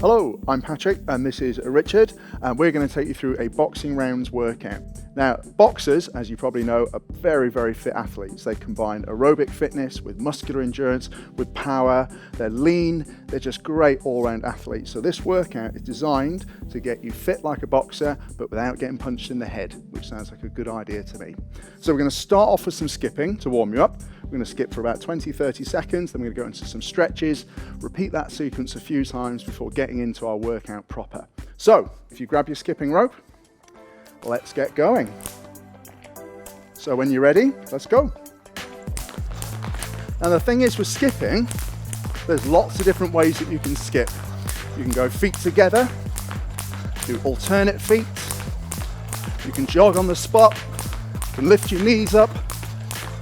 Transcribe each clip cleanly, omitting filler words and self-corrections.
Hello, I'm Patrick and this is Richard, and we're going to take you through a boxing rounds workout. Now, boxers, as you probably know, are very, very fit athletes. They combine aerobic fitness with muscular endurance, with power. They're lean, they're just great all-round athletes. So this workout is designed to get you fit like a boxer, but without getting punched in the head, which sounds like a good idea to me. So we're going to start off with some skipping to warm you up. We're going to skip for about 20-30 seconds, then we're going to go into some stretches, repeat that sequence a few times before getting into our workout proper. So, if you grab your skipping rope, let's get going. So when you're ready, let's go. Now the thing is with skipping, there's lots of different ways that you can skip. You can go feet together, do alternate feet, you can jog on the spot, you can lift your knees up,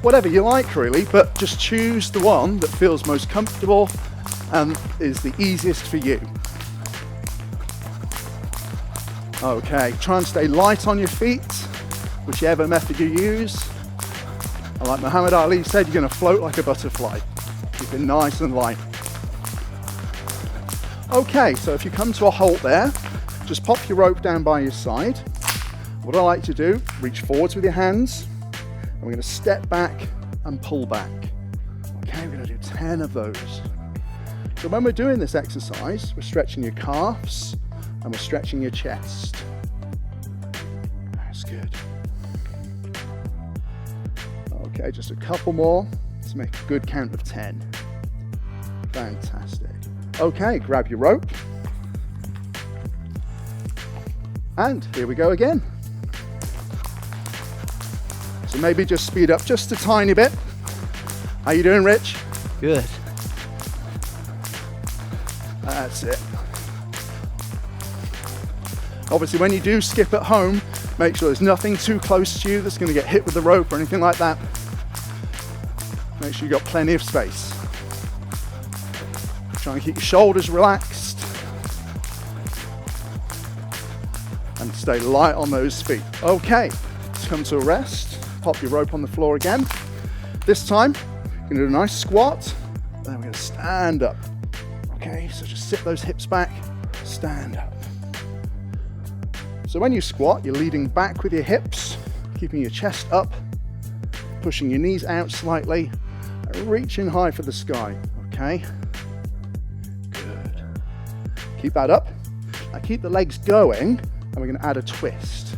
whatever you like really, but just choose the one that feels most comfortable and is the easiest for you. Okay, try and stay light on your feet, whichever method you use. And like Muhammad Ali said, you're going to float like a butterfly. Keep it nice and light. Okay, so if you come to a halt there, just pop your rope down by your side. What I like to do, reach forwards with your hands, and we're going to step back and pull back. Okay, we're going to do 10 of those. So when we're doing this exercise, we're stretching your calves, and we're stretching your chest. That's good. Okay, just a couple more to make a good count of 10. Fantastic. Okay, grab your rope. And here we go again. So maybe just speed up just a tiny bit. How you doing, Rich? Good. That's it. Obviously, when you do skip at home, make sure there's nothing too close to you that's going to get hit with the rope or anything like that. Make sure you've got plenty of space. Try and keep your shoulders relaxed. And stay light on those feet. Okay, let's come to a rest. Pop your rope on the floor again. This time, you're going to do a nice squat. Then we're going to stand up. Okay, so just sit those hips back, stand up. So when you squat, you're leading back with your hips, keeping your chest up, pushing your knees out slightly, and reaching high for the sky, okay? Good. Keep that up. Now keep the legs going, and we're gonna add a twist.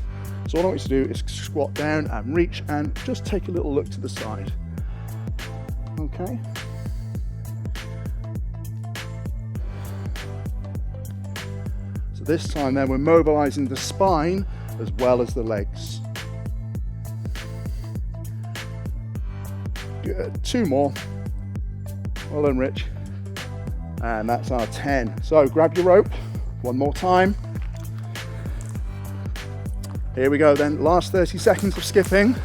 So all I want you to do is squat down and reach, and just take a little look to the side, okay? This time then we're mobilizing the spine as well as the legs. Good, 2 more. Well done, Rich. And that's our 10. So grab your rope, 1 more time. Here we go then, last 30 seconds of skipping.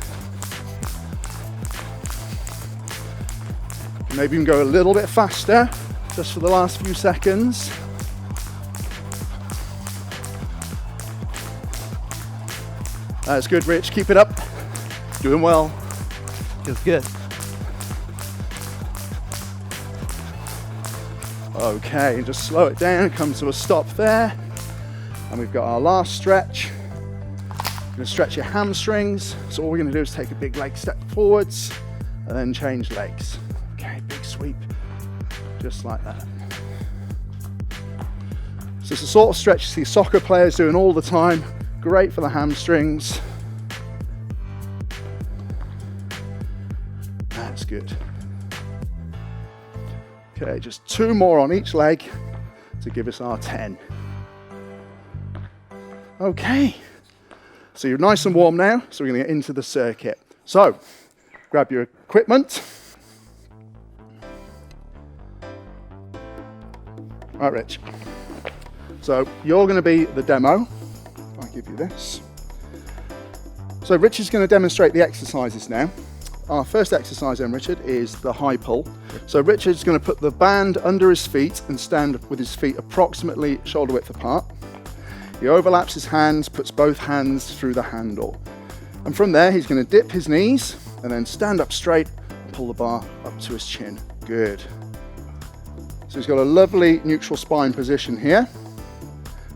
Maybe you can go a little bit faster, just for the last few seconds. That's good, Rich. Keep it up. Doing well. Feels good. Okay, just slow it down. Come to a stop there. And we've got our last stretch. You're going to stretch your hamstrings. So all we're going to do is take a big leg step forwards and then change legs. Okay, big sweep. Just like that. So it's the sort of stretch you see soccer players doing all the time. Great for the hamstrings. That's good. Okay, just 2 more on each leg to give us our 10. Okay, so you're nice and warm now, so we're going to get into the circuit. So, grab your equipment. Right, Rich. So, you're going to be the demo. I'll give you this. So Richard's going to demonstrate the exercises now. Our first exercise then, Richard, is the high pull. So Richard's going to put the band under his feet and stand with his feet approximately shoulder width apart. He overlaps his hands, puts both hands through the handle. And from there, he's going to dip his knees and then stand up straight and pull the bar up to his chin. Good. So he's got a lovely neutral spine position here.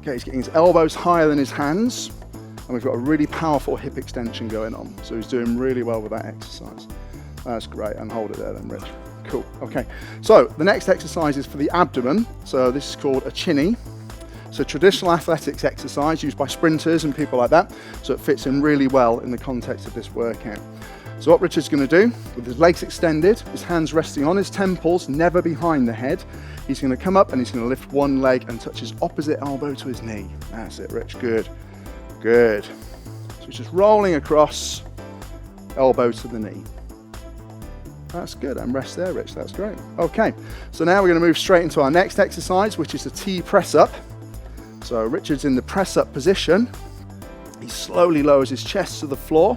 Okay, he's getting his elbows higher than his hands, and we've got a really powerful hip extension going on. So he's doing really well with that exercise. That's great, and hold it there then, Rich. Cool, okay. So the next exercise is for the abdomen. So this is called a chinny. It's a traditional athletics exercise used by sprinters and people like that. So it fits in really well in the context of this workout. So what Richard's going to do, with his legs extended, his hands resting on his temples, never behind the head, he's going to come up and he's going to lift one leg and touch his opposite elbow to his knee. That's it, Rich. Good. Good. So he's just rolling across, elbow to the knee. That's good. And rest there, Rich. That's great. Okay. So now we're going to move straight into our next exercise, which is a T press up. So Richard's in the press up position. He slowly lowers his chest to the floor.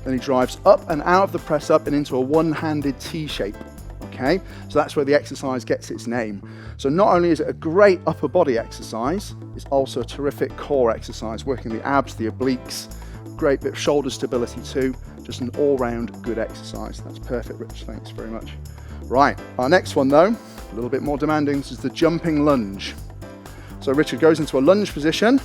Then he drives up and out of the press up and into a one-handed T shape. Okay, so that's where the exercise gets its name. So not only is it a great upper body exercise, it's also a terrific core exercise, working the abs, the obliques, great bit of shoulder stability too. Just an all-round good exercise. That's perfect, Rich. Thanks very much. Right, our next one though, a little bit more demanding. This is the jumping lunge. So Richard goes into a lunge position.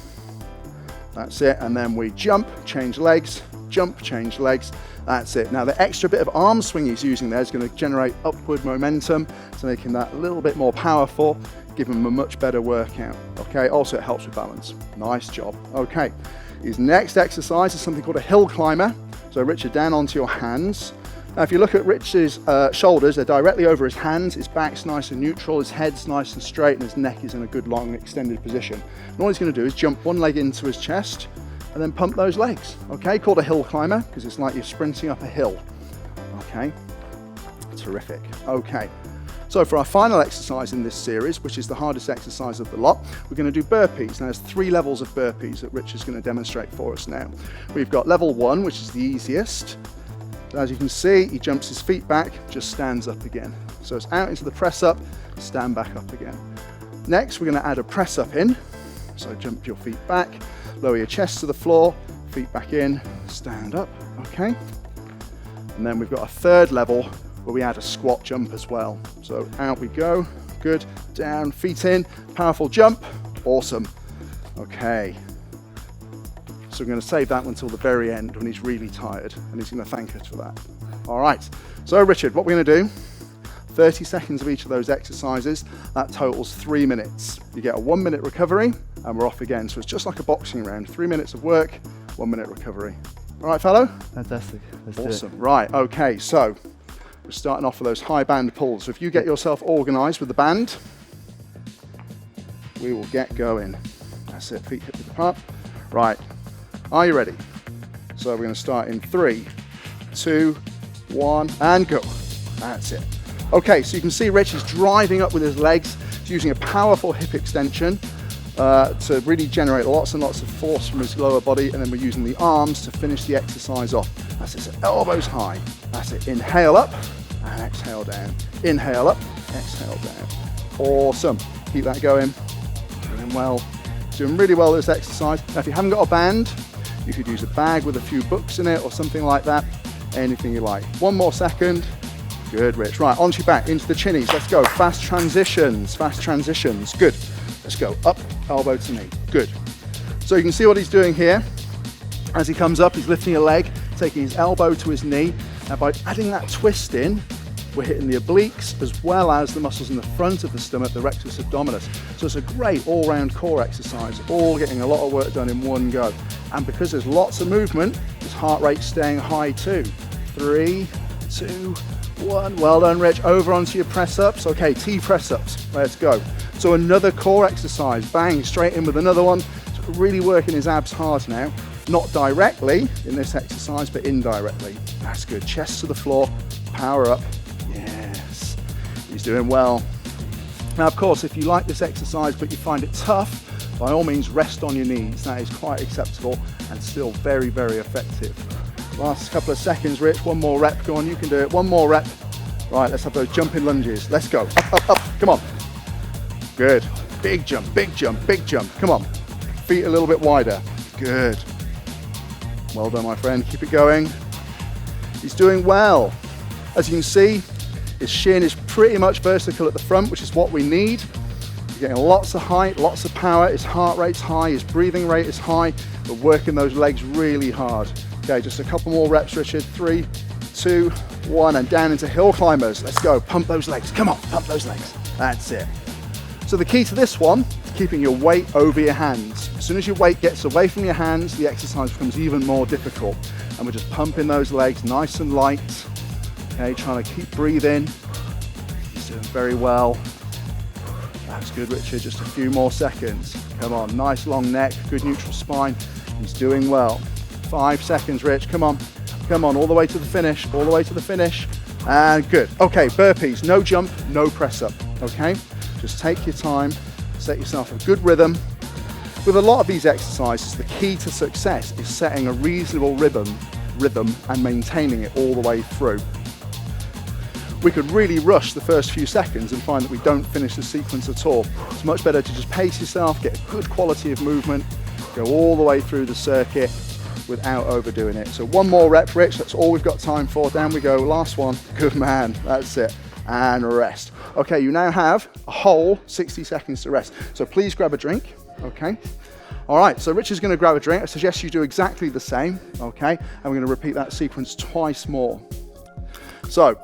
That's it, and then we jump, change legs, jump, change legs. That's it. Now the extra bit of arm swing he's using there is going to generate upward momentum, so making that a little bit more powerful, give him a much better workout. Okay, also it helps with balance. Nice job. Okay, his next exercise is something called a hill climber. So Richard, down onto your hands. Now if you look at Rich's shoulders, they're directly over his hands, his back's nice and neutral, his head's nice and straight, and his neck is in a good long extended position. And all he's going to do is jump one leg into his chest, and then pump those legs, okay? Called a hill climber, because it's like you're sprinting up a hill, okay? Terrific, okay. So for our final exercise in this series, which is the hardest exercise of the lot, we're gonna do burpees. Now there's 3 levels of burpees that Rich is gonna demonstrate for us now. We've got level 1, which is the easiest. As you can see, he jumps his feet back, just stands up again. So it's out into the press up, stand back up again. Next, we're gonna add a press up in. So jump your feet back, lower your chest to the floor, feet back in, stand up, okay? And then we've got a 3rd level where we add a squat jump as well. So out we go, good, down, feet in, powerful jump, awesome. Okay, so we're gonna save that one until the very end when he's really tired, and he's gonna thank us for that. All right, so Richard, what we're gonna do, 30 seconds of each of those exercises, that totals 3 minutes. You get a 1-minute recovery, and we're off again. So it's just like a boxing round, 3 minutes of work, 1-minute recovery. All right, fellow? Fantastic. Let's do it. Awesome. Right, okay, so we're starting off with those high band pulls. So if you get yourself organized with the band, we will get going. That's it, feet hip width apart. Right, are you ready? So we're gonna start in 3, 2, 1, and go. That's it. Okay, so you can see Rich is driving up with his legs. He's using a powerful hip extension to really generate lots and lots of force from his lower body, and then we're using the arms to finish the exercise off. That's it, so elbows high. That's it, inhale up and exhale down. Inhale up, exhale down. Awesome, keep that going. Doing well, doing really well with this exercise. Now if you haven't got a band, you could use a bag with a few books in it or something like that, anything you like. 1 more second. Good, Rich. Right, onto your back, into the chinnies. Let's go. Fast transitions, fast transitions. Good. Let's go. Up, elbow to knee. Good. So you can see what he's doing here. As he comes up, he's lifting a leg, taking his elbow to his knee. Now by adding that twist in, we're hitting the obliques as well as the muscles in the front of the stomach, the rectus abdominis. So it's a great all-round core exercise, all getting a lot of work done in one go. And because there's lots of movement, his heart rate's staying high too. 3, 2, 1, well done Rich, over onto your press ups. Okay, T press ups, let's go. So another core exercise, bang, straight in with another one. So really working his abs hard now, not directly in this exercise, but indirectly. That's good, chest to the floor, power up, yes, he's doing well. Now of course, if you like this exercise but you find it tough, by all means rest on your knees, that is quite acceptable and still very, very effective. Last couple of seconds, Rich, 1 more rep, go on, you can do it, 1 more rep. Right, let's have those jumping lunges, let's go, up, up, up, come on. Good, big jump, big jump, big jump, come on. Feet a little bit wider, good. Well done, my friend, keep it going. He's doing well. As you can see, his shin is pretty much vertical at the front, which is what we need. You're getting lots of height, lots of power, his heart rate's high, his breathing rate is high. We're working those legs really hard. Okay, just a couple more reps, Richard. 3, 2, 1, and down into hill climbers. Let's go, pump those legs. Come on, pump those legs. That's it. So the key to this one is keeping your weight over your hands. As soon as your weight gets away from your hands, the exercise becomes even more difficult. And we're just pumping those legs nice and light. Okay, trying to keep breathing. He's doing very well. That's good, Richard. Just a few more seconds. Come on, nice long neck, good neutral spine. He's doing well. 5 seconds, Rich. Come on. Come on, all the way to the finish, all the way to the finish. And good. Okay, burpees, no jump, no press up. Okay, just take your time, set yourself a good rhythm. With a lot of these exercises, the key to success is setting a reasonable rhythm and maintaining it all the way through. We could really rush the first few seconds and find that we don't finish the sequence at all. It's much better to just pace yourself, get a good quality of movement, go all the way through the circuit without overdoing it. So one more rep, Rich, that's all we've got time for. Down we go, last one. Good man, that's it. And rest. Okay, you now have a whole 60 seconds to rest. So please grab a drink, okay? All right, so Richard's gonna grab a drink. I suggest you do exactly the same, okay? And we're gonna repeat that sequence twice more. So,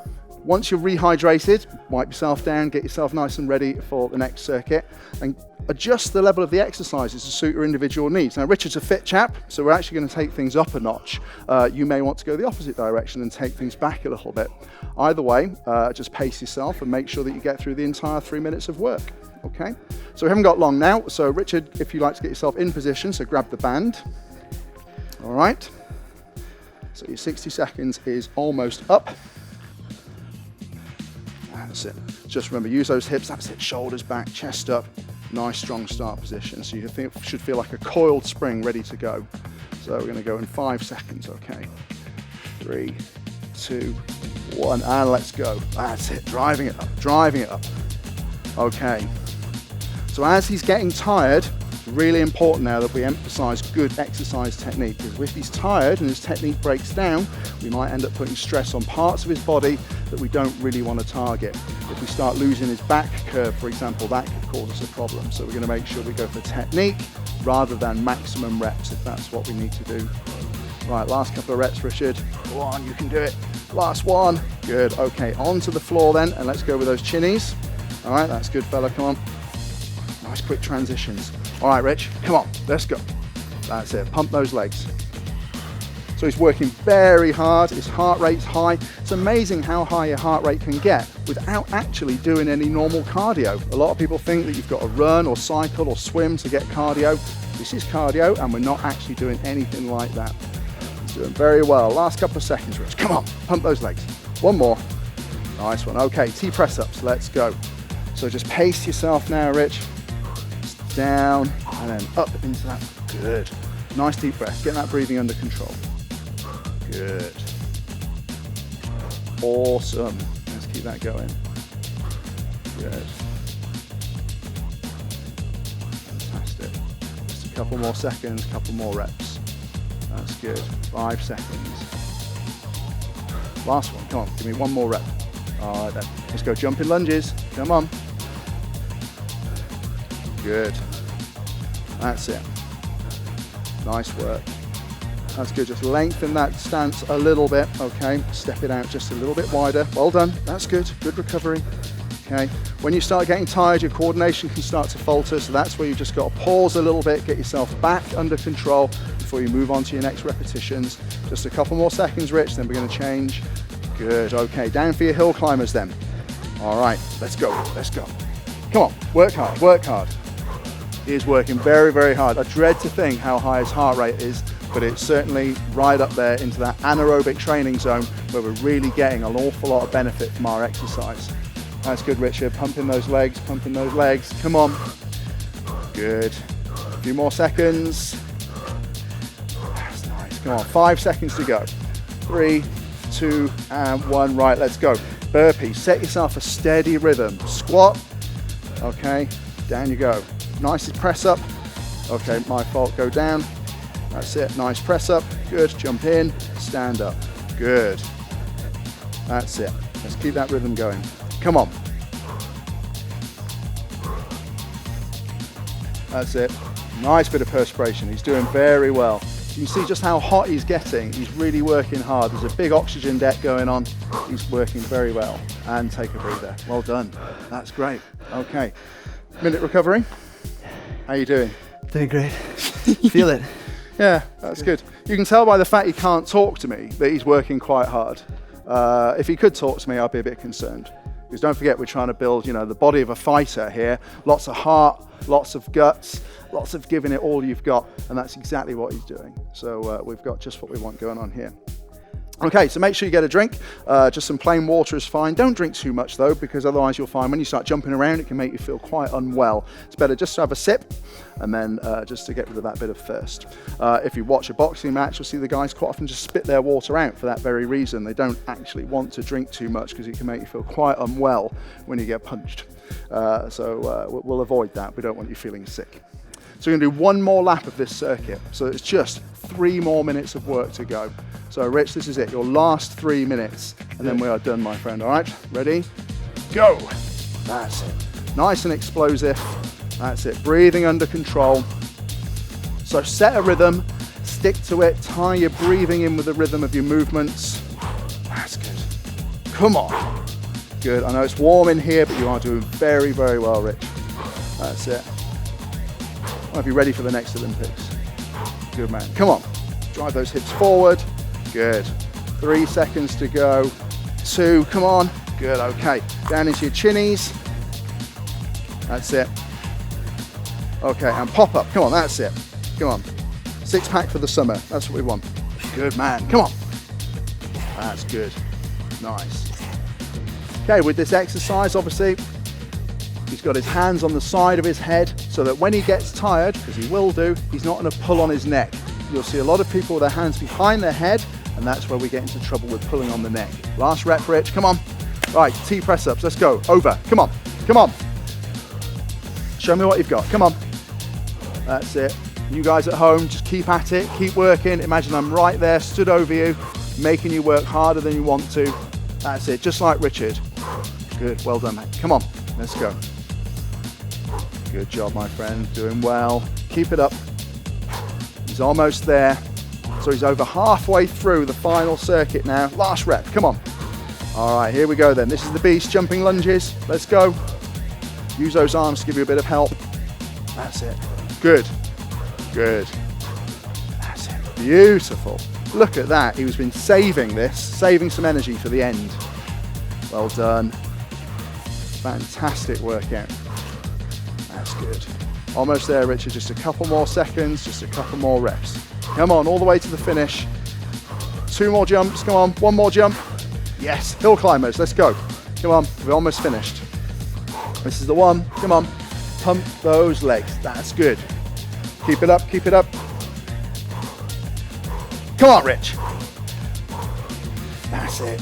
once you're rehydrated, wipe yourself down, get yourself nice and ready for the next circuit, and adjust the level of the exercises to suit your individual needs. Now, Richard's a fit chap, so we're actually going to take things up a notch. You may want to go the opposite direction and take things back a little bit. Either way, just pace yourself and make sure that you get through the entire 3 minutes of work. Okay? So we haven't got long now, so Richard, if you like to get yourself in position, so grab the band. All right? So your 60 seconds is almost up. That's it. Just remember, use those hips. That's it. Shoulders back, chest up. Nice, strong start position. So you should feel like a coiled spring ready to go. So we're going to go in 5 seconds. Okay. 3, 2, 1, and let's go. That's it. Driving it up. Driving it up. Okay. So as he's getting tired, it's really important now that we emphasize good exercise technique, because if he's tired and his technique breaks down, we might end up putting stress on parts of his body that we don't really want to target. If we start losing his back curve, for example, that could cause us a problem. So we're going to make sure we go for technique rather than maximum reps if that's what we need to do. Right, last couple of reps, Richard. Go on, you can do it. Last one. Good. Okay, onto the floor then, and let's go with those chinnies. All right, that's good, fella. Come on. Nice quick transitions. All right, Rich, come on, let's go. That's it, pump those legs. So he's working very hard, his heart rate's high. It's amazing how high your heart rate can get without actually doing any normal cardio. A lot of people think that you've got to run or cycle or swim to get cardio. This is cardio, and we're not actually doing anything like that. He's doing very well. Last couple of seconds, Rich. Come on, pump those legs. One more. Nice one. Okay, T press ups, let's go. So just pace yourself now, Rich. Down and then up into that. Good. Nice deep breath. Get that breathing under control. Good. Awesome. Let's keep that going. Good. Fantastic. Just a couple more seconds, couple more reps. That's good. 5 seconds. Last one. Come on. Give me one more rep. All right then. Let's go jumping lunges. Come on. Good. That's it. Nice work. That's good. Just lengthen that stance a little bit. Okay. Step it out just a little bit wider. Well done. That's good. Good recovery. Okay. When you start getting tired, your coordination can start to falter. So that's where you just got to pause a little bit, get yourself back under control before you move on to your next repetitions. Just a couple more seconds, Rich. Then we're going to change. Good. Okay. Down for your hill climbers then. All right. Let's go. Let's go. Come on. Work hard. Work hard. He is working very, very hard. I dread to think how high his heart rate is, but it's certainly right up there into that anaerobic training zone where we're really getting an awful lot of benefit from our exercise. That's good, Richard. Pumping those legs, pumping those legs. Come on. Good. A few more seconds. That's nice. Come on, 5 seconds to go. 3, 2, and 1. Right, let's go. Burpees. Set yourself a steady rhythm. Squat. Okay, down you go. Nice press up. Okay, my fault, go down. That's it, nice press up. Good, jump in, stand up. Good. That's it. Let's keep that rhythm going. Come on. That's it. Nice bit of perspiration. He's doing very well. You can see just how hot he's getting. He's really working hard. There's a big oxygen debt going on. He's working very well. And take a breather. Well done. That's great. Okay. Minute recovery. How you doing? Doing great. Feel it. Yeah, that's good. You can tell by the fact he can't talk to me that he's working quite hard. If he could talk to me, I'd be a bit concerned. Because don't forget, we're trying to build, you know, the body of a fighter here. Lots of heart, lots of guts, lots of giving it all you've got, and that's exactly what he's doing. So we've got just what we want going on here. Okay, so make sure you get a drink. Just some plain water is fine. Don't drink too much though, because otherwise you'll find when you start jumping around, it can make you feel quite unwell. It's better just to have a sip, and then just to get rid of that bit of thirst. If you watch a boxing match, you'll see the guys quite often just spit their water out for that very reason. They don't actually want to drink too much because it can make you feel quite unwell when you get punched. We'll avoid that. We don't want you feeling sick. So we're going to do one more lap of this circuit. So it's just 3 more minutes of work to go. So Rich, this is it, your last 3 minutes, and then we are done, my friend. All right, ready? Go. That's it. Nice and explosive. That's it. Breathing under control. So set a rhythm, stick to it, tie your breathing in with the rhythm of your movements. That's good. Come on. Good. I know it's warm in here, but you are doing very, very well, Rich. That's it. I'll be ready for the next Olympics. Good man. Come on. Drive those hips forward. Good. 3 seconds to go. 2. Come on. Good. Okay. Down into your chinnies. That's it. Okay. And pop up. Come on. That's it. Come on. 6-pack for the summer. That's what we want. Good man. Come on. That's good. Nice. Okay. With this exercise, obviously, he's got his hands on the side of his head so that when he gets tired, because he will do, he's not going to pull on his neck. You'll see a lot of people with their hands behind their head, and that's where we get into trouble with pulling on the neck. Last rep, Rich, come on. Right, T press ups, let's go. Over, come on, come on. Show me what you've got, come on. That's it. You guys at home, just keep at it, keep working. Imagine I'm right there, stood over you, making you work harder than you want to. That's it, just like Richard. Good, well done, mate. Come on, let's go. Good job, my friend, doing well. Keep it up. He's almost there. So he's over halfway through the final circuit now. Last rep, come on. All right, here we go then. This is the beast, jumping lunges. Let's go. Use those arms to give you a bit of help. That's it. Good, good. That's it, beautiful. Look at that, he's been saving this, saving some energy for the end. Well done. Fantastic workout. That's good. Almost there, Richard. Just a couple more seconds, just a couple more reps. Come on, all the way to the finish. 2 more jumps, come on, 1 more jump. Yes, hill climbers, let's go. Come on, we're almost finished. This is the one, come on. Pump those legs, that's good. Keep it up, keep it up. Come on, Rich. That's it.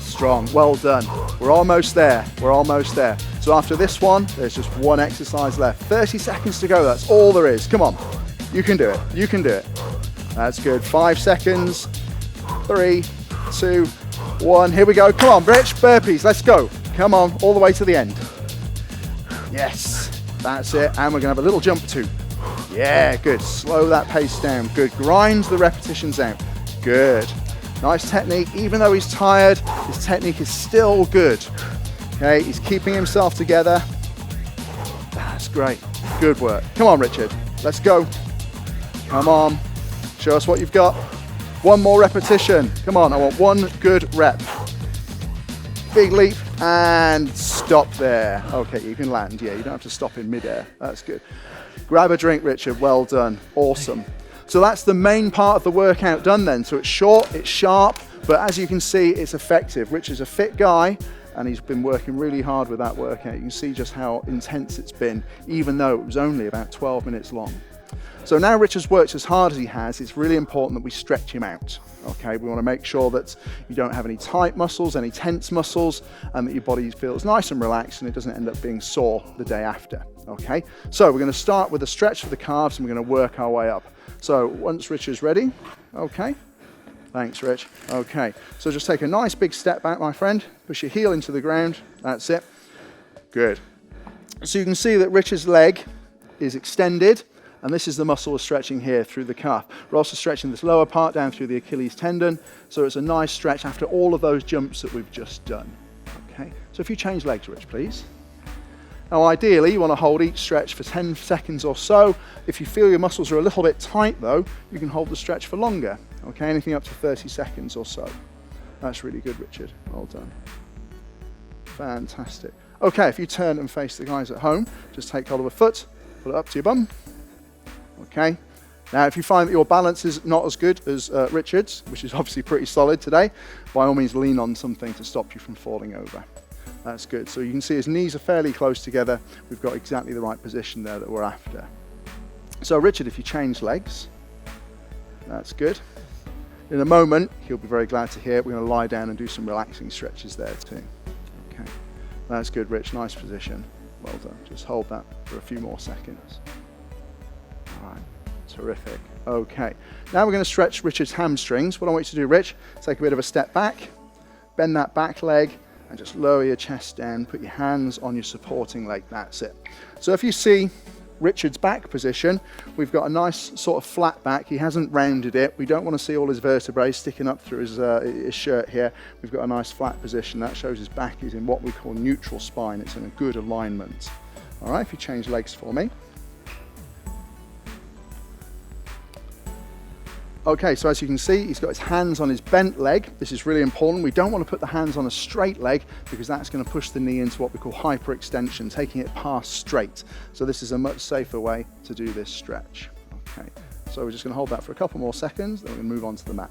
Strong, well done. We're almost there, we're almost there. So after this one, there's just 1 exercise left. 30 seconds to go, that's all there is. Come on, you can do it, you can do it. That's good, 5 seconds. 3, 2, 1, here we go. Come on, Rich, burpees, let's go. Come on, all the way to the end. Yes, that's it, and we're gonna have a little jump too. Yeah, good, slow that pace down. Good, grind the repetitions out. Good, nice technique. Even though he's tired, his technique is still good. Okay, he's keeping himself together. That's great, good work. Come on, Richard, let's go. Come on, show us what you've got. 1 more repetition. Come on, I want 1 good rep. Big leap and stop there. Okay, you can land. Yeah, you don't have to stop in midair. That's good. Grab a drink, Richard. Well done. Awesome. So that's the main part of the workout done then. So it's short, it's sharp, but as you can see, it's effective. Richard's a fit guy, and he's been working really hard with that workout. You can see just how intense it's been, even though it was only about 12 minutes long. So now Richard's worked as hard as he has, it's really important that we stretch him out. Okay, we want to make sure that you don't have any tight muscles, any tense muscles, and that your body feels nice and relaxed and it doesn't end up being sore the day after. Okay, so we're going to start with a stretch for the calves and we're going to work our way up. So once Richard's ready, okay. Thanks, Rich. Okay, so just take a nice big step back, my friend. Push your heel into the ground. That's it. Good. So you can see that Richard's leg is extended, and this is the muscle we're stretching here through the calf. We're also stretching this lower part down through the Achilles tendon, so it's a nice stretch after all of those jumps that we've just done. Okay, so if you change legs, Rich, please. Now ideally you want to hold each stretch for 10 seconds or so. If you feel your muscles are a little bit tight though, you can hold the stretch for longer. Okay, anything up to 30 seconds or so. That's really good, Richard. Well done. Fantastic. Okay, if you turn and face the guys at home, just take hold of a foot, pull it up to your bum. Okay. Now, if you find that your balance is not as good as Richard's, which is obviously pretty solid today, by all means lean on something to stop you from falling over. That's good. So you can see his knees are fairly close together. We've got exactly the right position there that we're after. So Richard, if you change legs, that's good. In a moment, he'll be very glad to hear we're going to lie down and do some relaxing stretches there too. Okay. That's good, Rich. Nice position. Well done. Just hold that for a few more seconds. All right. Terrific. Okay. Now we're going to stretch Richard's hamstrings. What I want you to do, Rich, take a bit of a step back, bend that back leg, and just lower your chest down. Put your hands on your supporting leg. That's it. So if you see Richard's back position, we've got a nice sort of flat back. He hasn't rounded it. We don't want to see all his vertebrae sticking up through his shirt here. We've got a nice flat position. That shows his back is in what we call neutral spine. It's in a good alignment. All right, if you change legs for me. Okay, so as you can see, he's got his hands on his bent leg. This is really important. We don't want to put the hands on a straight leg because that's going to push the knee into what we call hyperextension, taking it past straight. So this is a much safer way to do this stretch. Okay, so we're just going to hold that for a couple more seconds, then we're going to move on to the mat.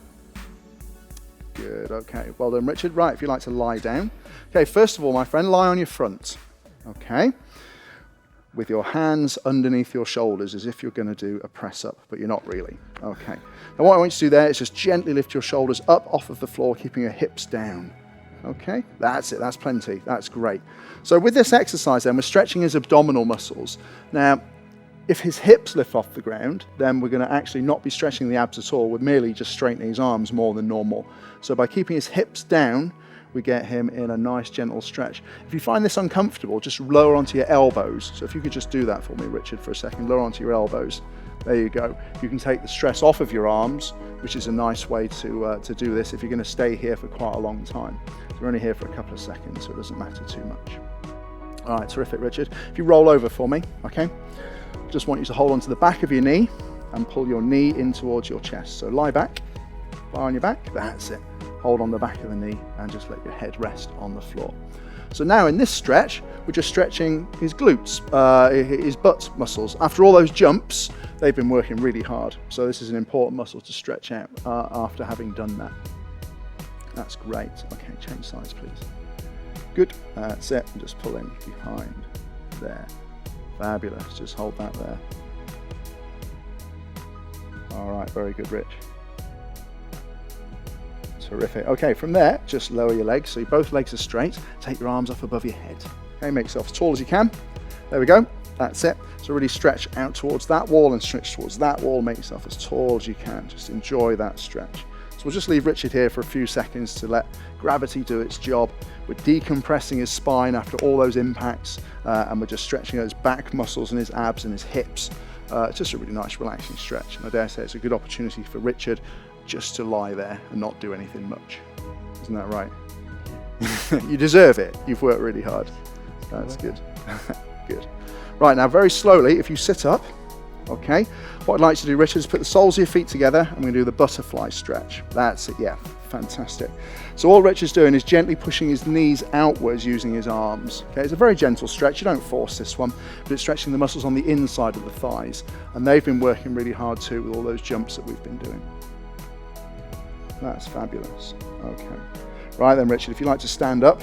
Good, okay, well done, Richard. Right, if you'd like to lie down. Okay, first of all, my friend, lie on your front. Okay, with your hands underneath your shoulders as if you're going to do a press up, but you're not really. Okay. Now what I want you to do there is just gently lift your shoulders up off of the floor, keeping your hips down. Okay, that's it, that's plenty, that's great. So with this exercise then, we're stretching his abdominal muscles. Now, if his hips lift off the ground, then we're going to actually not be stretching the abs at all. We're merely just straightening his arms more than normal. So by keeping his hips down, we get him in a nice gentle stretch. If you find this uncomfortable, just lower onto your elbows. So if you could just do that for me, Richard, for a second, lower onto your elbows. There you go. You can take the stress off of your arms, which is a nice way to do this if you're going to stay here for quite a long time. So we're only here for a couple of seconds, so it doesn't matter too much. All right, terrific, Richard. If you roll over for me, okay? Just want you to hold onto the back of your knee and pull your knee in towards your chest. So lie back, lie on your back, that's it. Hold on the back of the knee and just let your head rest on the floor. So now in this stretch, we're just stretching his glutes, his butt muscles. After all those jumps, they've been working really hard. So this is an important muscle to stretch out after having done that. That's great. Okay, change sides, please. Good, that's it. And just pull in behind there. Fabulous, just hold that there. All right, very good, Rich. Terrific. Okay, from there, just lower your legs. So both legs are straight. Take your arms up above your head. Okay, make yourself as tall as you can. There we go. That's it. So really stretch out towards that wall and stretch towards that wall. Make yourself as tall as you can. Just enjoy that stretch. So we'll just leave Richard here for a few seconds to let gravity do its job. We're decompressing his spine after all those impacts, and we're just stretching those back muscles and his abs and his hips. It's just a really nice, relaxing stretch. And I dare say it's a good opportunity for Richard just to lie there and not do anything much. Isn't that right? You deserve it. You've worked really hard. That's good. Good. Right, now very slowly, if you sit up, okay, what I'd like you to do, Richard, is put the soles of your feet together and we're going to do the butterfly stretch. That's it, yeah, fantastic. So all Richard's doing is gently pushing his knees outwards using his arms. Okay, it's a very gentle stretch. You don't force this one, but it's stretching the muscles on the inside of the thighs. And they've been working really hard too with all those jumps that we've been doing. That's fabulous. Okay. Right then, Richard, if you'd like to stand up,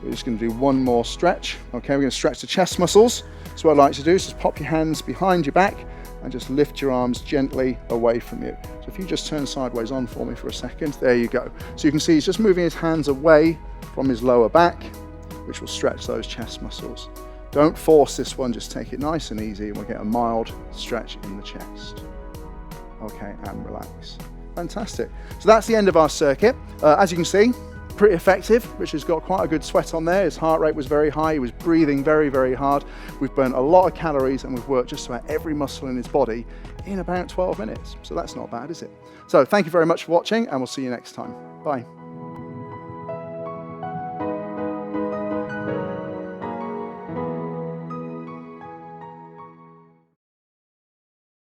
we're just going to do one more stretch. Okay, we're going to stretch the chest muscles. So what I'd like to do is just pop your hands behind your back and just lift your arms gently away from you. So if you just turn sideways on for me for a second, there you go. So you can see he's just moving his hands away from his lower back, which will stretch those chest muscles. Don't force this one, just take it nice and easy and we'll get a mild stretch in the chest. Okay, and relax. Fantastic. So that's the end of our circuit. As you can see, pretty effective. Richard's got quite a good sweat on there. His heart rate was very high. He was breathing very, very hard. We've burnt a lot of calories and we've worked just about every muscle in his body in about 12 minutes. So that's not bad, is it? So thank you very much for watching and we'll see you next time. Bye.